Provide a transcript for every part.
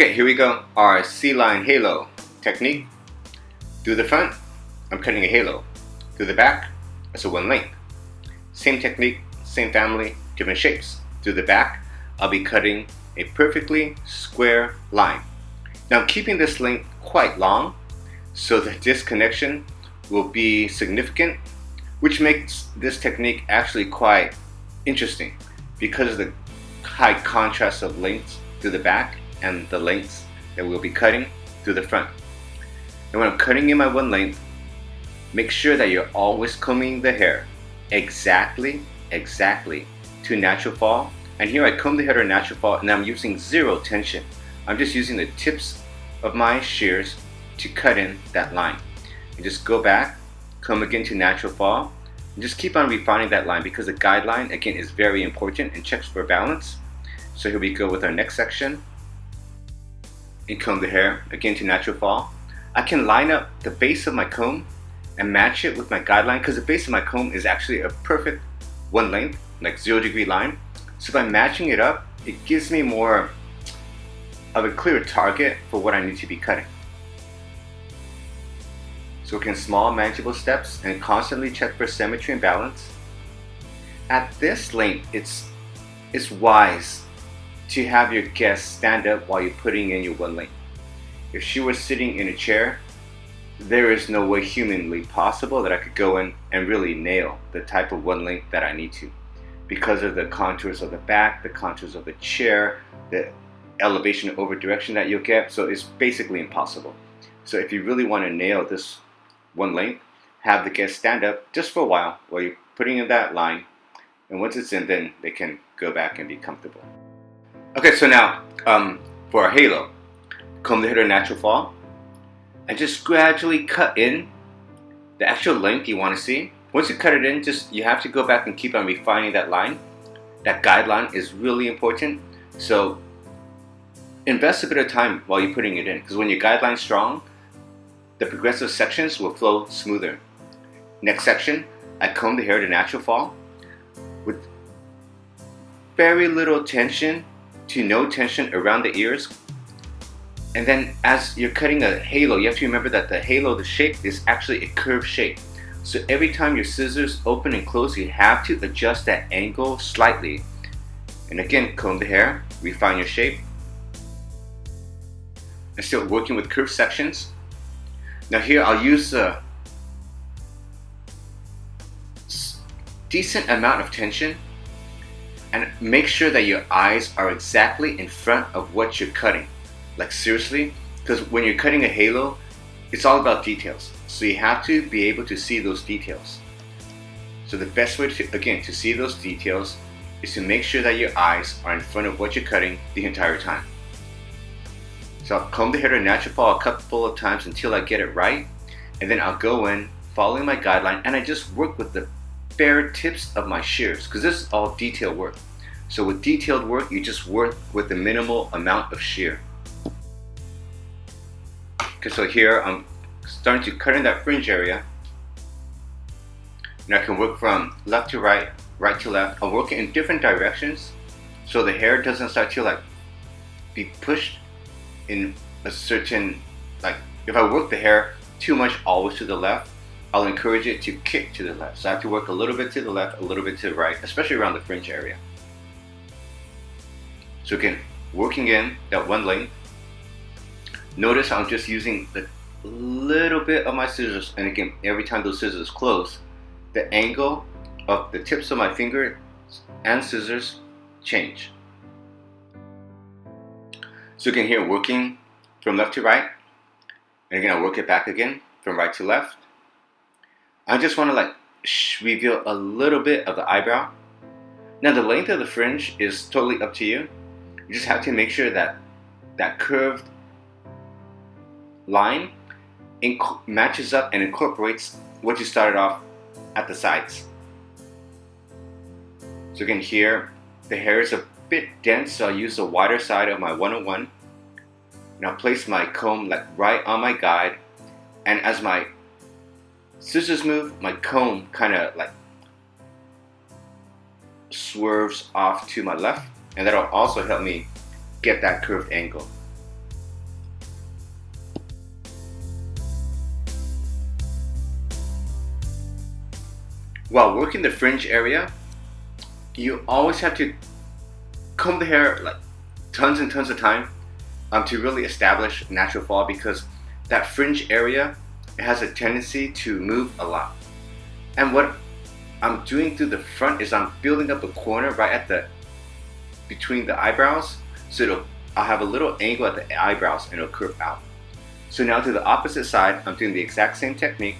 Okay, here we go. Our C-line halo technique. Through the front, I'm cutting a halo. Through the back, it's a one length. Same technique, same family, different shapes. Through the back, I'll be cutting a perfectly square line. Now I'm keeping this length quite long so the disconnection will be significant, which makes this technique actually quite interesting because of the high contrast of lengths through the back and the lengths that we'll be cutting through the front. And when I'm cutting in my one length, make sure that you're always combing the hair exactly to natural fall. And here I comb the hair to natural fall and I'm using zero tension. I'm just using the tips of my shears to cut in that line. And just go back, comb again to natural fall, and just keep on refining that line because the guideline again is very important and checks for balance. So here we go with our next section. And comb the hair again to natural fall. I can line up the base of my comb and match it with my guideline because the base of my comb is actually a perfect one length, like 0-degree line. So by matching it up, it gives me more of a clear target for what I need to be cutting. So again, small manageable steps and constantly check for symmetry and balance. At this length, it's wise to have your guest stand up while you're putting in your one length. If she was sitting in a chair, there is no way humanly possible that I could go in and really nail the type of one length that I need to because of the contours of the back, the contours of the chair, the elevation over direction that you'll get. So it's basically impossible. So if you really want to nail this one length, have the guest stand up just for a while you're putting in that line, and once it's in, then they can go back and be comfortable. Okay, so now for our halo, comb the hair to natural fall and just gradually cut in the actual length you want to see. Once you cut it in, you have to go back and keep on refining that line. That guideline is really important. So invest a bit of time while you're putting it in because when your guideline's strong, the progressive sections will flow smoother. Next section, I comb the hair to natural fall with very little tension to no tension around the ears. And then as you're cutting a halo, you have to remember that the halo, the shape is actually a curved shape. So every time your scissors open and close, you have to adjust that angle slightly. And again, comb the hair, refine your shape. And still working with curved sections. Now here I'll use a decent amount of tension and make sure that your eyes are exactly in front of what you're cutting. Like seriously, because when you're cutting a halo, it's all about details. So you have to be able to see those details. So the best way to see those details is to make sure that your eyes are in front of what you're cutting the entire time. So I'll comb the hair to natural fall a couple of times until I get it right. And then I'll go in, following my guideline, and I just work with the bare tips of my shears because this is all detailed work. So with detailed work, you just work with the minimal amount of shear. Okay, so here I'm starting to cut in that fringe area. And I can work from left to right, right to left. I'm working in different directions so the hair doesn't start to be pushed in a certain, if I work the hair too much always to the left, I'll encourage it to kick to the left. So I have to work a little bit to the left, a little bit to the right, especially around the fringe area. So again, working in that one length. Notice I'm just using the little bit of my scissors, and again, every time those scissors close, the angle of the tips of my finger and scissors change. So again, here working from left to right, and again I'll work it back again from right to left. I just want to reveal a little bit of the eyebrow. Now the length of the fringe is totally up to you. You just have to make sure that that curved line matches up and incorporates what you started off at the sides. So again here, the hair is a bit dense, so I'll use the wider side of my 101. And I'll place my comb right on my guide, and as my scissors move, my comb kind of swerves off to my left, and that'll also help me get that curved angle. While working the fringe area, you always have to comb the hair like tons and tons of time to really establish natural fall, because that fringe area, it has a tendency to move a lot. And what I'm doing through the front is I'm building up a corner right at the between the eyebrows, so I'll have a little angle at the eyebrows and it'll curve out. So now to the opposite side, I'm doing the exact same technique,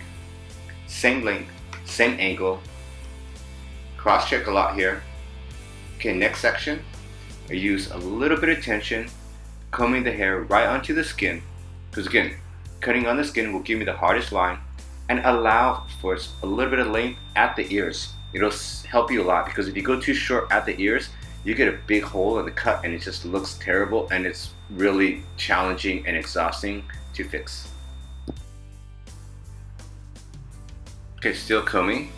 same length, same angle, cross check a lot here. Okay, next section, I use a little bit of tension, combing the hair right onto the skin, because again, cutting on the skin will give me the hardest line and allow for a little bit of length at the ears. It'll help you a lot, because if you go too short at the ears, you get a big hole in the cut and it just looks terrible, and it's really challenging and exhausting to fix. Okay, still combing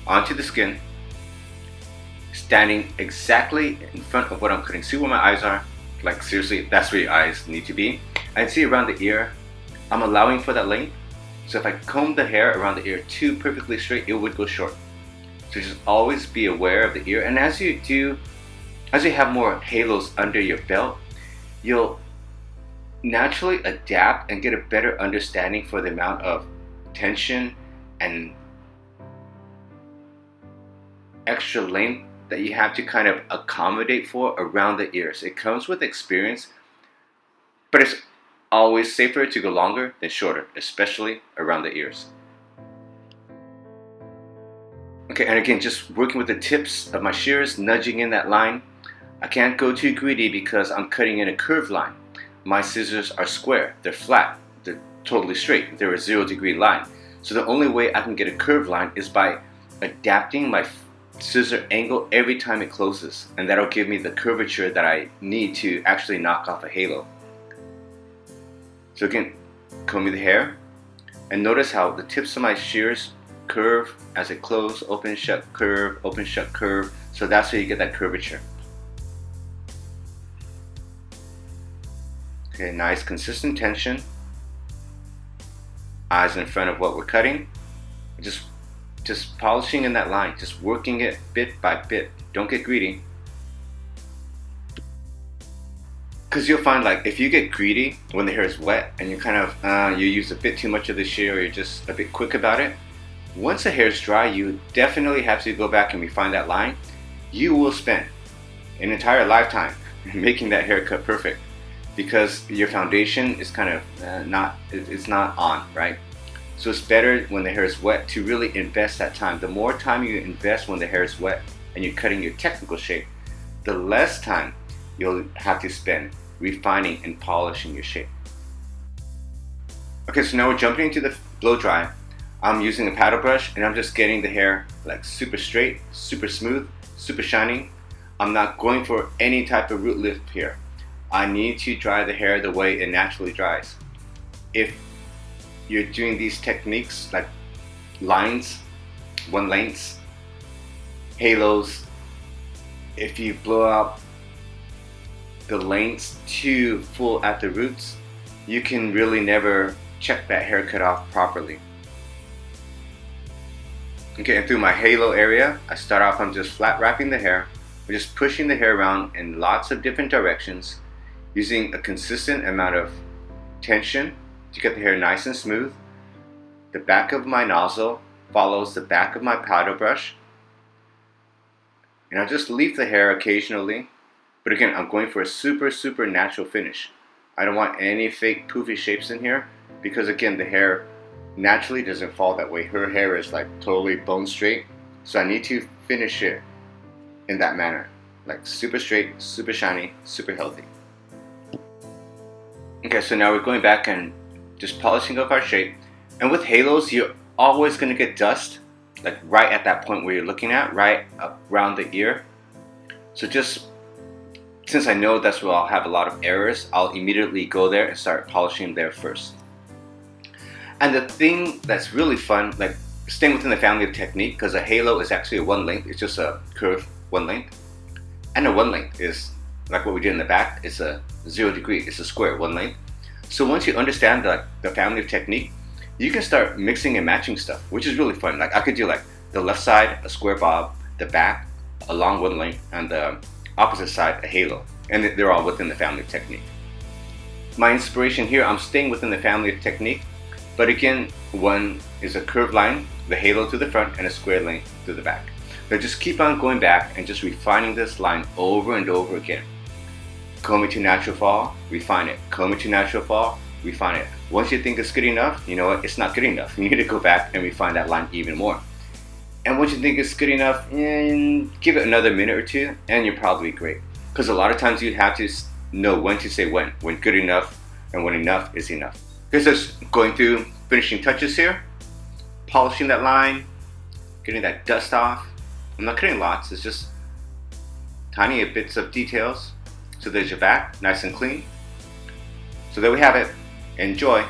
onto the skin, standing exactly in front of what I'm cutting. See where my eyes are? Like seriously, that's where your eyes need to be. And see around the ear, I'm allowing for that length. So if I comb the hair around the ear too perfectly straight, it would go short. So just always be aware of the ear. And as you have more halos under your belt, you'll naturally adapt and get a better understanding for the amount of tension and extra length that you have to kind of accommodate for around the ears. It comes with experience, but it's always safer to go longer than shorter, especially around the ears. Okay, and again, just working with the tips of my shears, nudging in that line. I can't go too greedy because I'm cutting in a curved line. My scissors are square, they're flat, they're totally straight, they're a 0-degree line. So the only way I can get a curved line is by adapting my scissor angle every time it closes, and that'll give me the curvature that I need to actually knock off a halo. So again, combing the hair, and notice how the tips of my shears curve as it close, open, shut, curve, open, shut, curve. So that's how you get that curvature. Okay, nice consistent tension. Eyes in front of what we're cutting. Just polishing in that line, just working it bit by bit. Don't get greedy. Because you'll find, like, if you get greedy when the hair is wet and you kind of you use a bit too much of the shear, or you're just a bit quick about it, once the hair is dry, you definitely have to go back and refine that line. You will spend an entire lifetime making that haircut perfect, because your foundation is kind of not on, right? So it's better when the hair is wet to really invest that time. The more time you invest when the hair is wet and you're cutting your technical shape, the less time you'll have to spend refining and polishing your shape. Okay, so now we're jumping into the blow dry. I'm using a paddle brush and I'm just getting the hair like super straight, super smooth, super shiny. I'm not going for any type of root lift here. I need to dry the hair the way it naturally dries. If you're doing these techniques like lines, one lengths, halos, if you blow out the lengths too full at the roots, you can really never check that haircut off properly. Okay, and through my halo area, I start off, I'm just flat wrapping the hair. I'm just pushing the hair around in lots of different directions, using a consistent amount of tension to get the hair nice and smooth. The back of my nozzle follows the back of my paddle brush. And I just leave the hair occasionally. But again, I'm going for a super natural finish. I don't want any fake poofy shapes in here, because again, the hair naturally doesn't fall that way. Her hair is like totally bone straight. So I need to finish it in that manner. Like super straight, super shiny, super healthy. Okay, so now we're going back and just polishing up our shape. And with halos, you're always going to get dust, like right at that point where you're looking at, right around the ear. So just, since I know that's where I'll have a lot of errors, I'll immediately go there and start polishing there first. And the thing that's really fun, like staying within the family of technique, because a halo is actually a one length, it's just a curved one length. And a one length is like what we did in the back, it's a 0-degree, it's a square one length. So once you understand the family of technique, you can start mixing and matching stuff, which is really fun. Like I could do like The left side, a square bob, the back, a long one length, and the opposite side, a halo. And they're all within the family of technique. My inspiration here, I'm staying within the family of technique, but again, one is a curved line, the halo to the front, and a square length to the back. So just keep on going back and just refining this line over and over again. Comb it to natural fall, refine it. Comb it to natural fall, refine it. Once you think it's good enough, you know what, it's not good enough. You need to go back and refine that line even more. And once you think it's good enough, give it another minute or two, and you're probably great. Because a lot of times you have to know when to say when good enough and when enough is enough. Here's just going through finishing touches here, polishing that line, getting that dust off. I'm not cutting lots, it's just tiny bits of details. So there's your back, nice and clean. So there we have it. Enjoy.